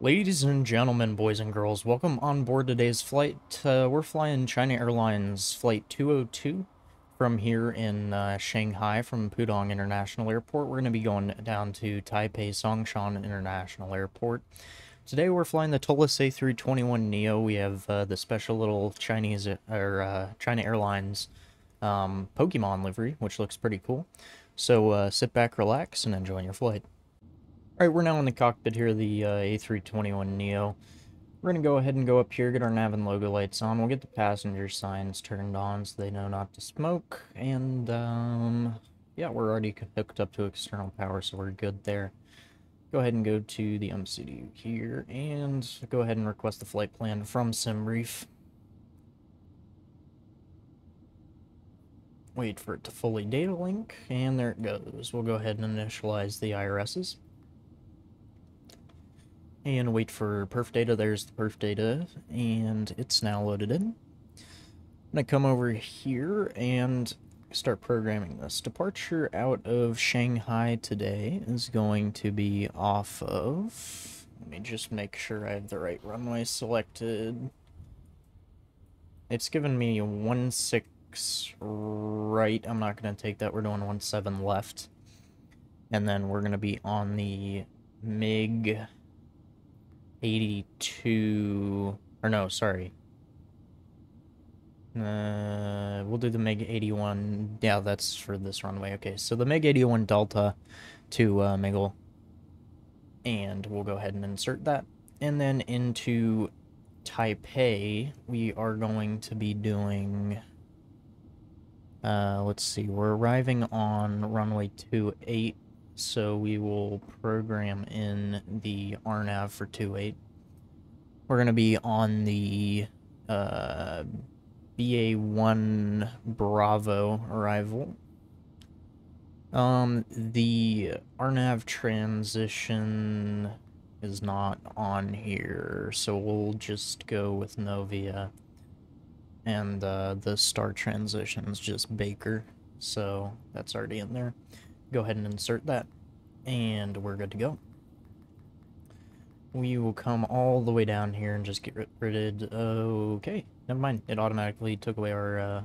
Ladies and gentlemen, boys and girls, welcome on board today's flight. We're flying China Airlines Flight 202 from here in Shanghai from Pudong International Airport. We're going to be going down to Taipei Songshan International Airport. Today we're flying the Toliss A321neo. We have the special little China Airlines Pokemon livery, which looks pretty cool. So sit back, relax, and enjoy your flight. Alright, we're now in the cockpit here, the A321neo. We're going to go ahead and go up here, get our nav and logo lights on. We'll get the passenger signs turned on so they know not to smoke. And, yeah, we're already hooked up to external power, so we're good there. Go ahead and go to the MCD here, and go ahead and request the flight plan from SimBrief. Wait for it to fully data link, and there it goes. We'll go ahead and initialize the IRSs. And wait for perf data. There's the perf data, and it's now loaded in. I'm gonna come over here and start programming this. Departure out of Shanghai today is going to be off of... Let me just make sure I have the right runway selected. It's given me 16 right. I'm not gonna take that. We're doing 17 left. And then we're gonna be on the MiG 82, or no, sorry. We'll do the MiG 81. Yeah, that's for this runway. Okay, so the MiG 81 Delta to Miggle. And we'll go ahead and insert that. And then into Taipei, we are going to be doing... let's see, we're arriving on runway 28. So we will program in the RNAV for 28. We're going to be on the BA1 Bravo arrival. The RNAV transition is not on here, so we'll just go with Novia. And the star transition is just Baker, so that's already in there. Go ahead and insert that, and we're good to go. We will come all the way down here and just get rid of... Okay, never mind. It automatically took away our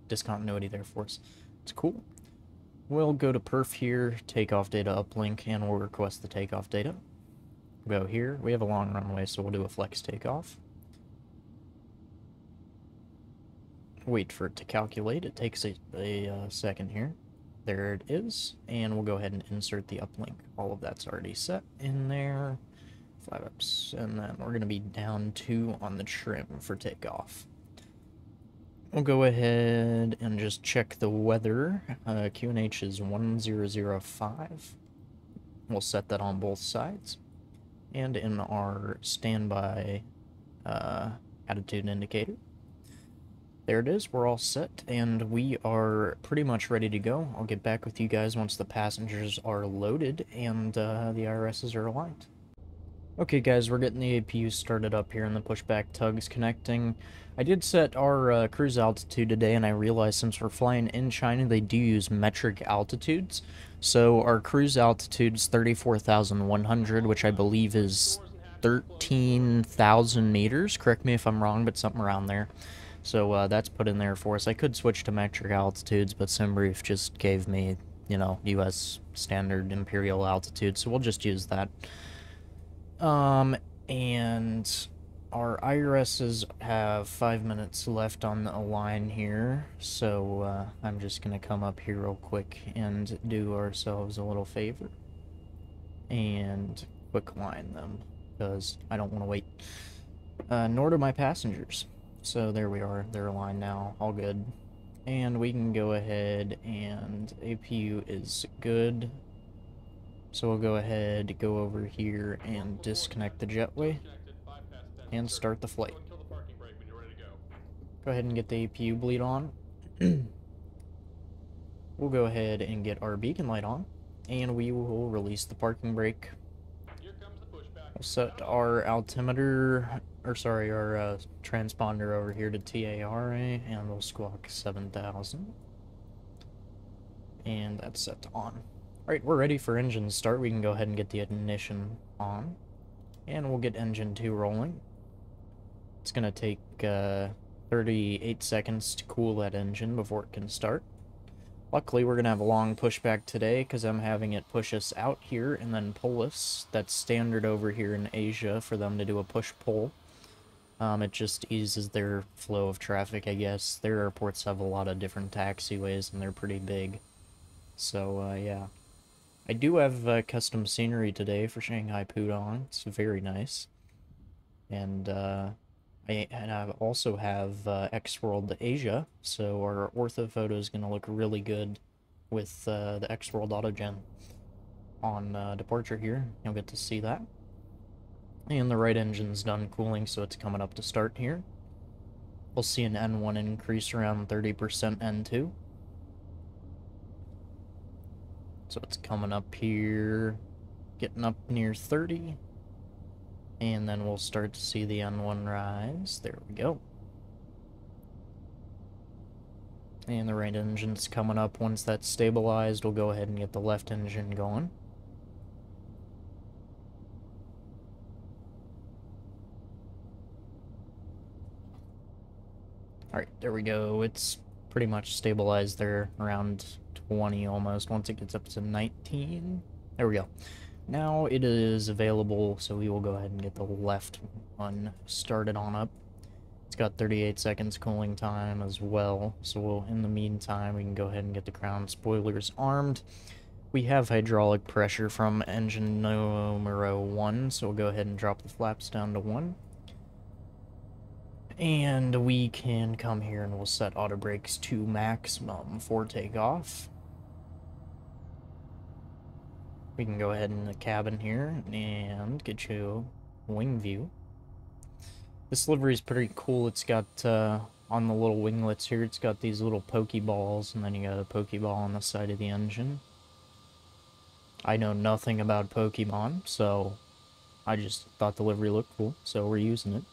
discontinuity there for us. It's cool. We'll go to perf here, takeoff data uplink, and we'll request the takeoff data. We'll go here. We have a long runway, so we'll do a flex takeoff. Wait for it to calculate. It takes a second here. There it is, and we'll go ahead and insert the uplink. All of that's already set in there. 5 ups, and then we're going to be down 2 on the trim for takeoff. We'll go ahead and just check the weather. QNH is 1005. We'll set that on both sides. And in our standby attitude indicator. There it is, we're all set, and we are pretty much ready to go. I'll get back with you guys once the passengers are loaded and the IRSs are aligned. Okay guys, we're getting the APU started up here and the pushback tugs connecting. I did set our cruise altitude today, and I realized since we're flying in China, they do use metric altitudes. So our cruise altitude is 34,100, which I believe is 13,000 meters. Correct me if I'm wrong, but something around there. So that's put in there for us. I could switch to metric altitudes, but SimBrief just gave me, you know, US standard imperial altitude, so we'll just use that. And our IRSs have 5 minutes left on the line here, so I'm just going to come up here real quick and do ourselves a little favor and quick line them, because I don't want to wait, nor do my passengers. So there we are, they're aligned now, all good. And we can go ahead, and APU is good. So we'll go ahead, go over here and disconnect the jetway and start the flight. Go ahead and get the APU bleed on. We'll go ahead and get our beacon light on, and we will release the parking brake. We'll set our altimeter, or sorry, our transponder over here to TARA, and we'll squawk 7,000. And that's set to on. Alright, we're ready for engine start. We can go ahead and get the ignition on. And we'll get engine 2 rolling. It's going to take 38 seconds to cool that engine before it can start. Luckily, we're going to have a long pushback today because I'm having it push us out here and then pull us. That's standard over here in Asia for them to do a push-pull. It just eases their flow of traffic, I guess. Their airports have a lot of different taxiways and they're pretty big. So, yeah. I do have custom scenery today for Shanghai Pudong. It's very nice. And I also have X-World Asia, so our ortho photo is going to look really good with the X-World Autogen on departure here. You'll get to see that. And the right engine's done cooling, so it's coming up to start here. We'll see an N1 increase around 30% N2. So it's coming up here, getting up near 30. And then we'll start to see the N1 rise. There we go. And the right engine's coming up. Once that's stabilized, we'll go ahead and get the left engine going. Alright, there we go. It's pretty much stabilized there, around 20 almost. Once it gets up to 19, there we go. Now it is available, so we will go ahead and get the left one started on up. It's got 38 seconds cooling time as well, so in the meantime we can go ahead and get the crown spoilers armed. We have hydraulic pressure from engine numero 1, so we'll go ahead and drop the flaps down to 1. And we can come here and we'll set auto brakes to maximum for takeoff. We can go ahead in the cabin here and get you wing view. This livery is pretty cool. It's got, on the little winglets here, it's got these little pokeballs, and then you got a pokeball on the side of the engine. I know nothing about Pokemon, so I just thought the livery looked cool, so we're using it.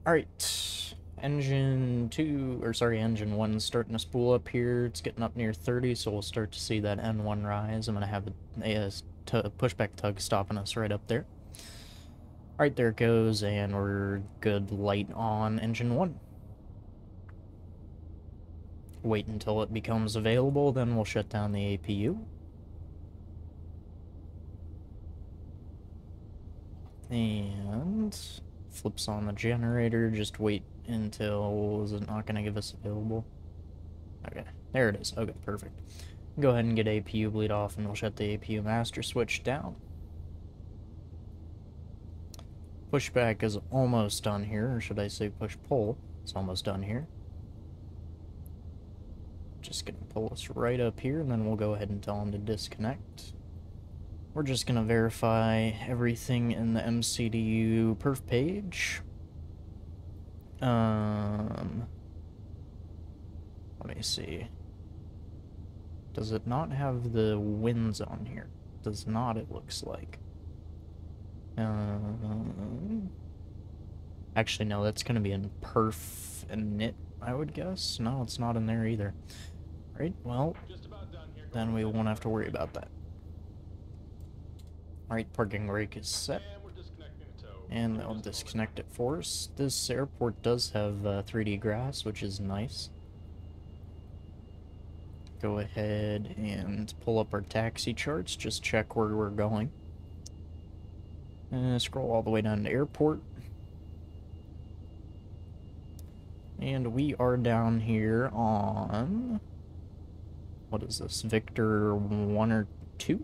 Alright, engine 1's starting to spool up here. It's getting up near 30, so we'll start to see that N1 rise. I'm going to have a pushback tug stopping us right up there. Alright, there it goes, and we're good light on engine 1. Wait until it becomes available, then we'll shut down the APU. And flips on the generator, just wait until, is it not going to give us available? Okay, there it is. Okay, perfect. Go ahead and get APU bleed off, and we'll shut the APU master switch down. Pushback is almost done here, or should I say push-pull? It's almost done here. Just gonna pull us right up here, and then we'll go ahead and tell them to disconnect. We're just gonna verify everything in the MCDU perf page. Let me see. Does it not have the winds on here? Does not, it looks like. Actually, no, that's gonna be in perf and knit, I would guess. No, it's not in there either. Right, well, then we won't have to worry about that. Alright, parking brake is set. And they'll disconnect it for us. This airport does have 3D grass, which is nice. Go ahead and pull up our taxi charts, just check where we're going. Scroll all the way down to airport. And we are down here on... what is this? Victor 1 or 2?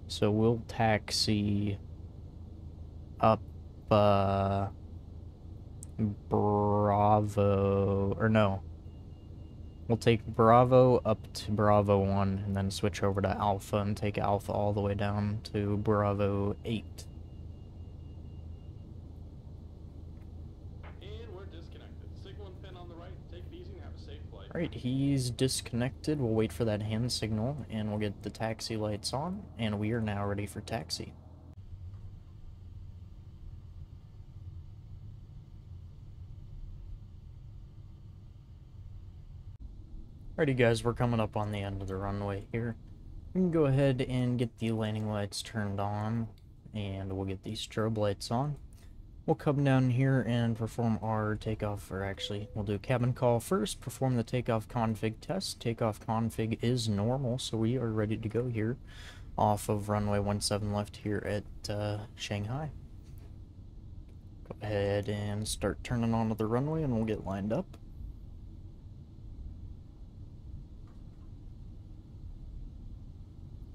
So we'll taxi up Bravo, or no. We'll take Bravo up to Bravo 1 and then switch over to Alpha and take Alpha all the way down to Bravo 8. Alright, he's disconnected. We'll wait for that hand signal, and we'll get the taxi lights on, and we are now ready for taxi. Alrighty guys, we're coming up on the end of the runway here. We can go ahead and get the landing lights turned on, and we'll get these strobe lights on. We'll come down here and perform our takeoff, or actually, we'll do cabin call first, perform the takeoff config test. Takeoff config is normal, so we are ready to go here off of runway 17 left here at Shanghai. Go ahead and start turning onto the runway and we'll get lined up.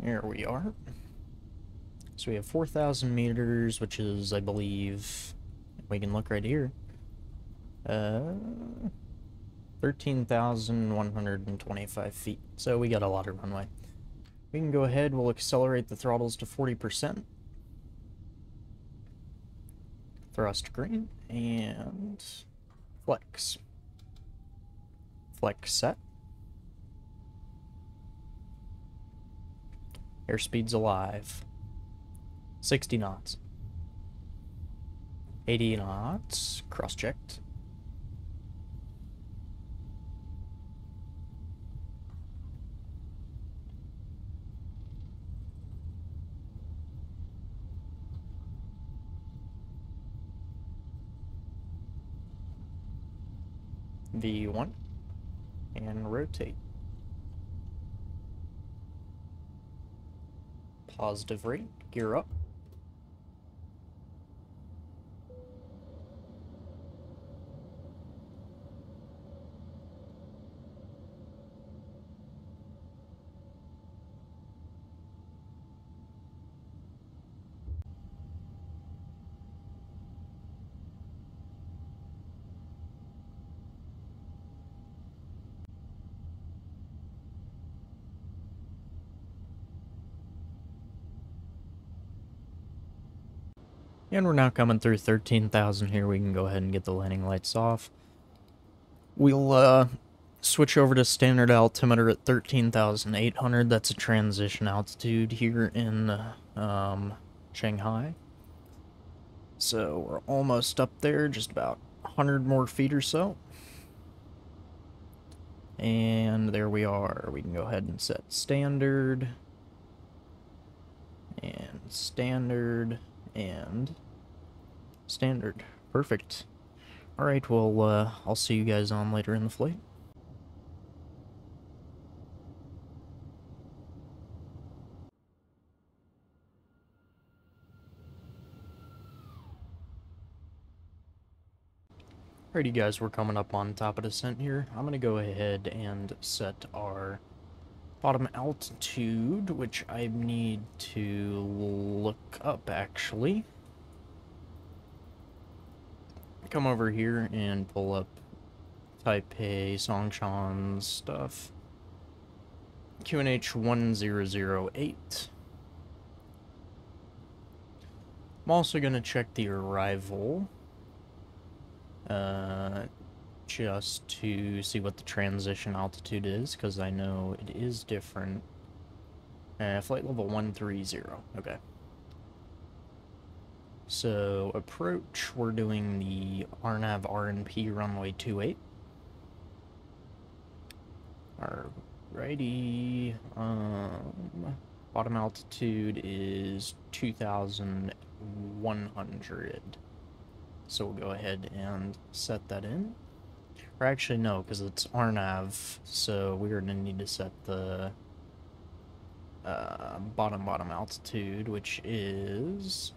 Here we are. So we have 4,000 meters, which is, I believe, we can look right here, 13,125 feet. So we got a lot of runway. We can go ahead, we'll accelerate the throttles to 40%. Thrust green, and flex. Flex set. Airspeed's alive. 60 knots. 80 knots. Cross-checked. V1. And rotate. Positive rate. Gear up. And we're now coming through 13,000 here. We can go ahead and get the landing lights off. We'll switch over to standard altimeter at 13,800. That's a transition altitude here in Shanghai. So we're almost up there, just about 100 more feet or so. And there we are. We can go ahead and set standard. And standard. And standard. Perfect. Alright, well, I'll see you guys on later in the flight. Alrighty guys, we're coming up on top of descent here. I'm gonna go ahead and set our bottom altitude, which I need to look up actually. Come over here and pull up Taipei Songshan stuff. QNH 1008. I'm also gonna check the arrival. Just to see what the transition altitude is, because I know it is different. Flight level 130. Okay. So, approach, we're doing the RNAV RNP runway 28. Alrighty. Bottom altitude is 2,100. So we'll go ahead and set that in. Or actually, no, because it's RNAV, so we're going to need to set the bottom altitude, which is...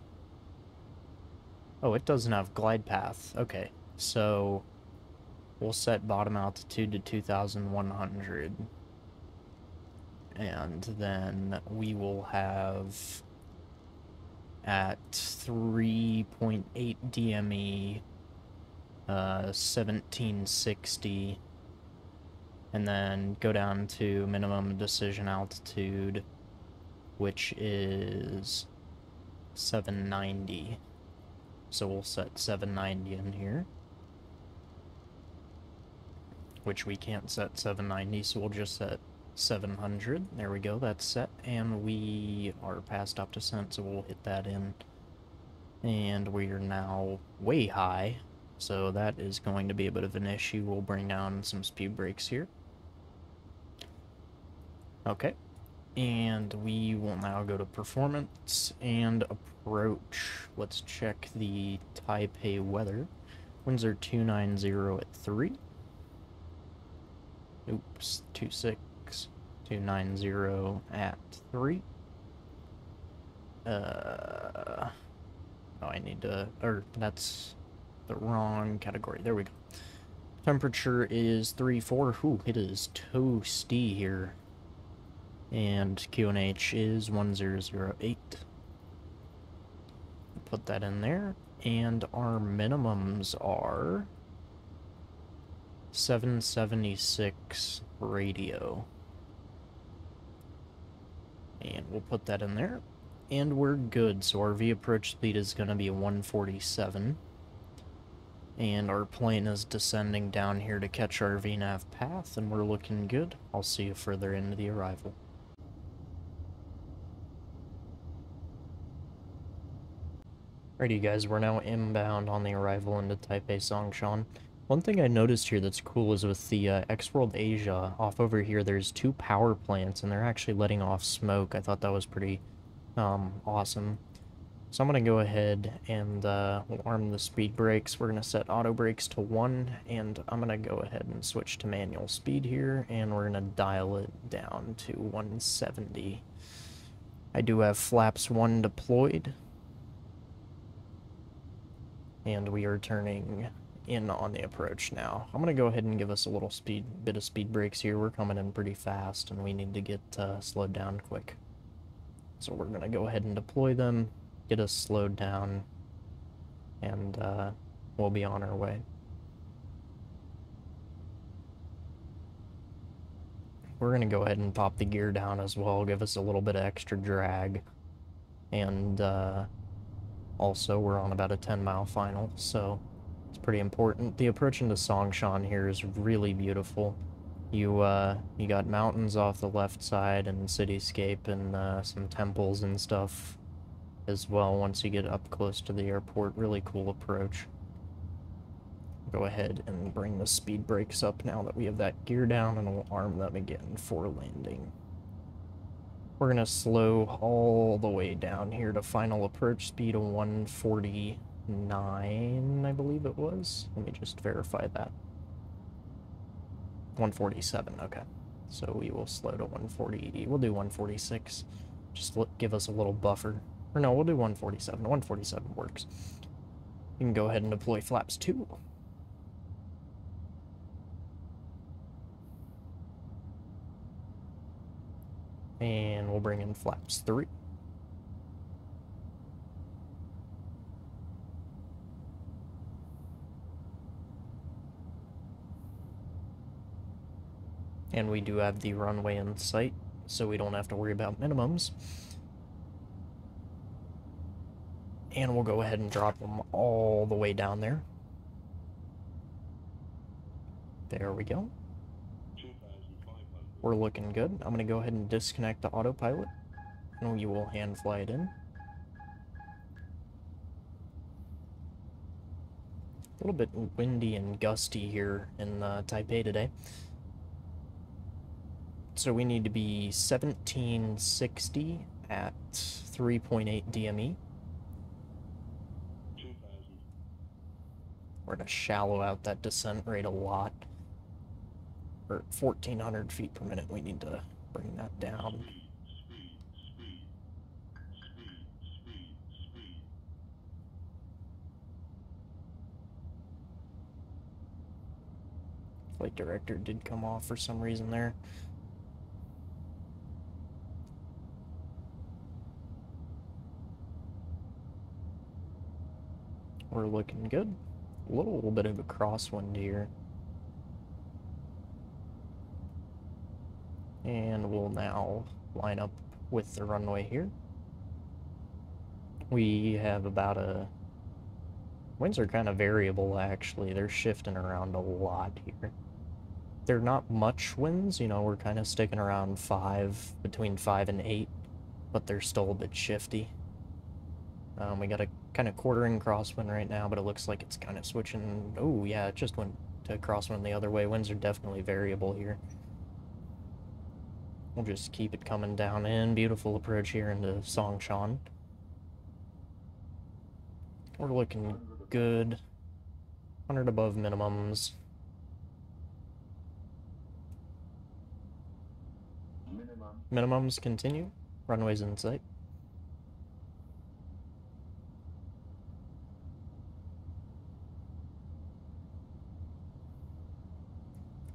Oh, it doesn't have glide path. Okay, so we'll set bottom altitude to 2,100. And then we will have... at 3.8 DME, 1760, and then go down to minimum decision altitude, which is 790. So we'll set 790 in here, which we can't set 790, so we'll just set 700. There we go, that's set, and we are past stop descent, so we'll hit that in. And we are now way high, so that is going to be a bit of an issue. We'll bring down some speed brakes here. Okay. And we will now go to performance and approach. Let's check the Taipei weather. Winds are 290 at 3. Oops, 26. 290 at 3. Oh, I need to, or that's the wrong category. There we go. Temperature is 34. Ooh, it is toasty here. And QNH is 1008. Put that in there. And our minimums are 776 radio. And we'll put that in there. And we're good. So our V approach speed is going to be 147. And our plane is descending down here to catch our VNAV path, and we're looking good. I'll see you further into the arrival. Alrighty guys, we're now inbound on the arrival into Taipei Songshan. One thing I noticed here that's cool is with the X-World Asia, off over here there's 2 power plants, and they're actually letting off smoke. I thought that was pretty awesome. So I'm going to go ahead and we'll arm the speed brakes. We're going to set auto brakes to 1, and I'm going to go ahead and switch to manual speed here, and we're going to dial it down to 170. I do have flaps 1 deployed, and we are turning in on the approach now. I'm going to go ahead and give us a little bit of speed brakes here. We're coming in pretty fast, and we need to get slowed down quick. So we're going to go ahead and deploy them, get us slowed down, and we'll be on our way. We're going to go ahead and pop the gear down as well, give us a little bit of extra drag, and also we're on about a 10-mile final, so it's pretty important. The approach into Songshan here is really beautiful. You got mountains off the left side and cityscape and some temples and stuff as well once you get up close to the airport. Really cool approach. Go ahead and bring the speed brakes up now that we have that gear down, and we'll arm them again for landing. We're going to slow all the way down here to final approach speed of 149, I believe it was. Let me just verify that. 147, okay. So we will slow to 140. We'll do 146. Just give us a little buffer. Or no, we'll do 147. 147 works. You can go ahead and deploy flaps 2. And we'll bring in flaps 3. And we do have the runway in sight, so we don't have to worry about minimums. And we'll go ahead and drop them all the way down there. There we go. We're looking good. I'm going to go ahead and disconnect the autopilot, and we will hand fly it in. A little bit windy and gusty here in Taipei today. So we need to be 1760 at 3.8 DME. We're going to shallow out that descent rate a lot. Or 1,400 feet per minute, we need to bring that down. Flight director did come off for some reason there. We're looking good. A little bit of a crosswind here. And we'll now line up with the runway here. We have about a... Winds are kind of variable, actually. They're shifting around a lot here. They're not much winds, you know, we're kind of sticking around 5, between 5 and 8, but they're still a bit shifty. We got a kind of quartering crosswind right now, but it looks like it's kind of switching. Oh, yeah, it just went to crosswind the other way. Winds are definitely variable here. We'll just keep it coming down in. Beautiful approach here into Songshan. We're looking good. 100 above minimums. Minimums continue. Runways in sight.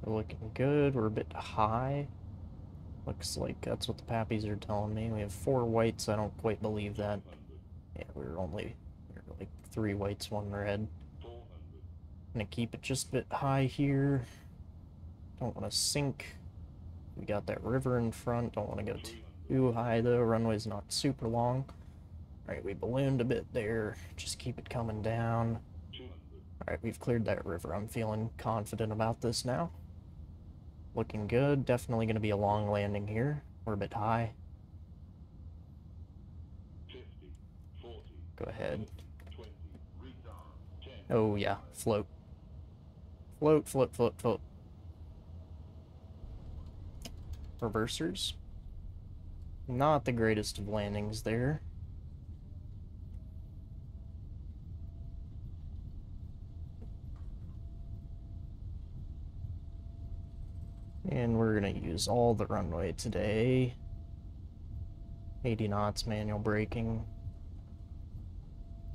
We're looking good. We're a bit high. Looks like that's what the pappies are telling me. We have 4 whites. I don't quite believe that. Yeah, we were like 3 whites, 1 red. Gonna keep it just a bit high here. Don't want to sink. We got that river in front. Don't want to go too high though. Runway's not super long. Alright, we ballooned a bit there. Just keep it coming down. Alright, we've cleared that river. I'm feeling confident about this now. Looking good. Definitely going to be a long landing here. We're a bit high. Go ahead. Oh yeah, float. Float, float, float, float. Reversers. Not the greatest of landings there. And we're gonna use all the runway today. 80 knots, manual braking.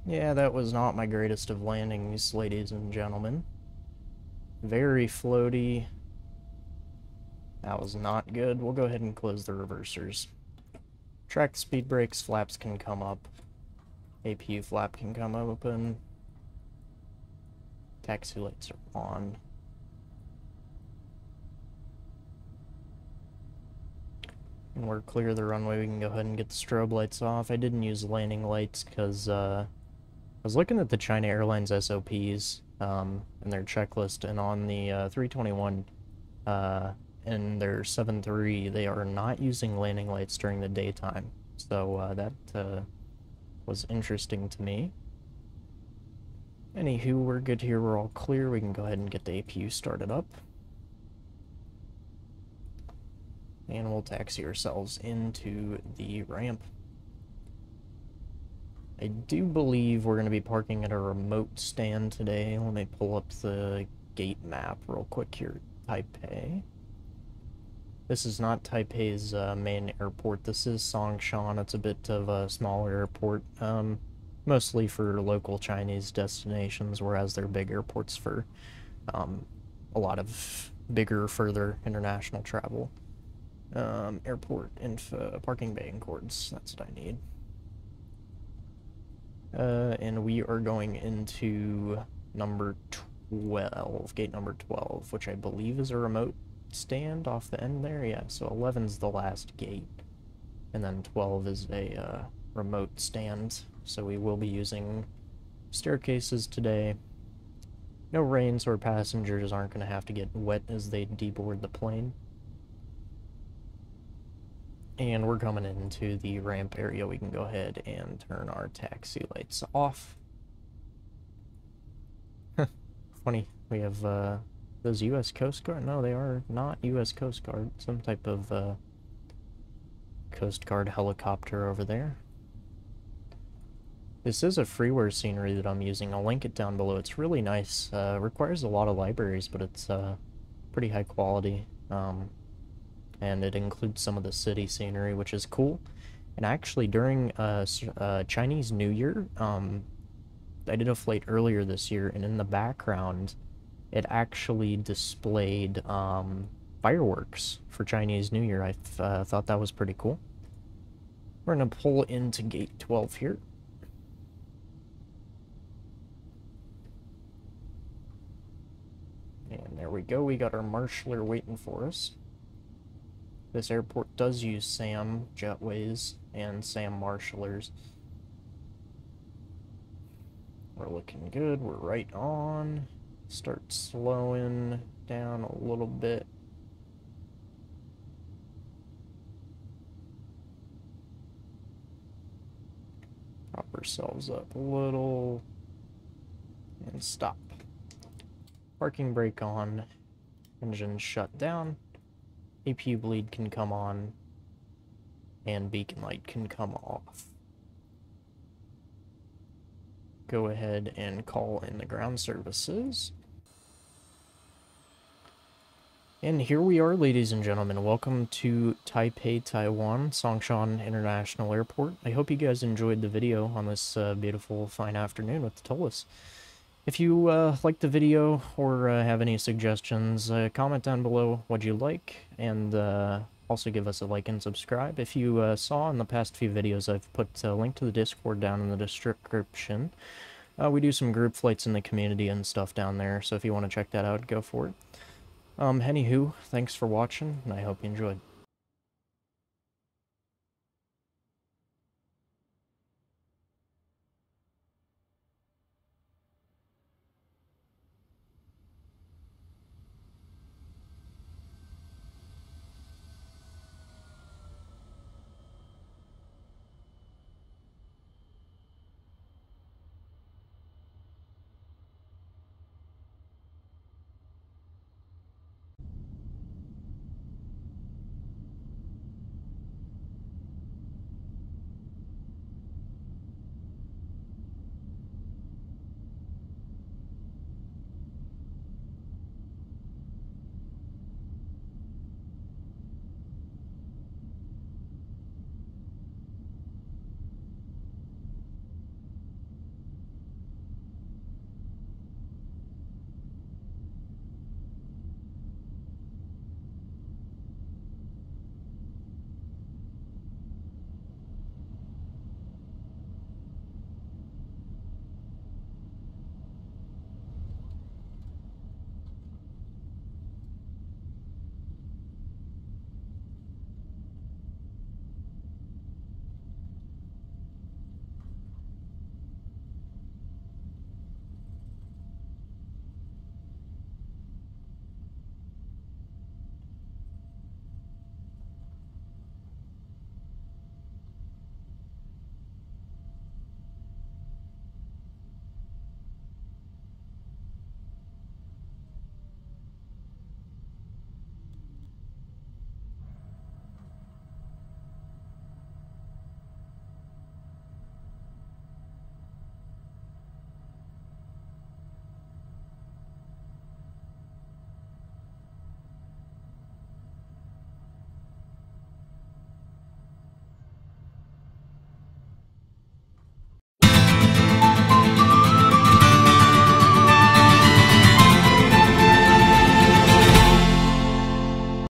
Yeah, that was not my greatest of landings, ladies and gentlemen. Very floaty. That was not good. We'll go ahead and close the reversers. Track speed brakes, flaps can come up. APU flap can come open. Taxi lights are on. And we're clear of the runway. We can go ahead and get the strobe lights off. I didn't use landing lights because I was looking at the China Airlines SOPs and their checklist, and on the 321 and their 7.3, they are not using landing lights during the daytime. So that was interesting to me. Anywho, we're good here. We're all clear. We can go ahead and get the APU started up. And we'll taxi ourselves into the ramp. I do believe we're going to be parking at a remote stand today. Let me pull up the gate map real quick here. Taipei. This is not Taipei's main airport. This is Songshan. It's a bit of a smaller airport, mostly for local Chinese destinations, whereas they're big airports for a lot of bigger, further international travel. Airport info, parking bay and cords. That's what I need. And we are going into number 12, gate number 12, which I believe is a remote stand off the end there. Yeah, so 11's the last gate, and then 12 is a remote stand. So we will be using staircases today. No rain, so our passengers aren't going to have to get wet as they deboard the plane. And we're coming into the ramp area. We can go ahead and turn our taxi lights off. Funny, we have those U.S. Coast Guard. No, they are not U.S. Coast Guard. Some type of Coast Guard helicopter over there. This is a freeware scenery that I'm using. I'll link it down below. It's really nice. Requires a lot of libraries, but it's pretty high quality. And it includes some of the city scenery, which is cool. And actually, during Chinese New Year, I did a flight earlier this year, and in the background, it actually displayed fireworks for Chinese New Year. I thought that was pretty cool. We're going to pull into gate 12 here. And there we go. We got our marshaller waiting for us. This airport does use SAM jetways and SAM marshallers. We're looking good. We're right on. Start slowing down a little bit. Prop ourselves up a little. And stop. Parking brake on. Engine shut down. APU bleed can come on and beacon light can come off. Go ahead and call in the ground services. And here we are, ladies and gentlemen. Welcome to Taipei, Taiwan, Songshan International Airport. I hope you guys enjoyed the video on this beautiful, fine afternoon with the Toliss. If you liked the video or have any suggestions, comment down below what you like, and also give us a like and subscribe. If you saw in the past few videos, I've put a link to the Discord down in the description. We do some group flights in the community and stuff down there, so if you want to check that out, go for it. Anywho, thanks for watching, and I hope you enjoyed.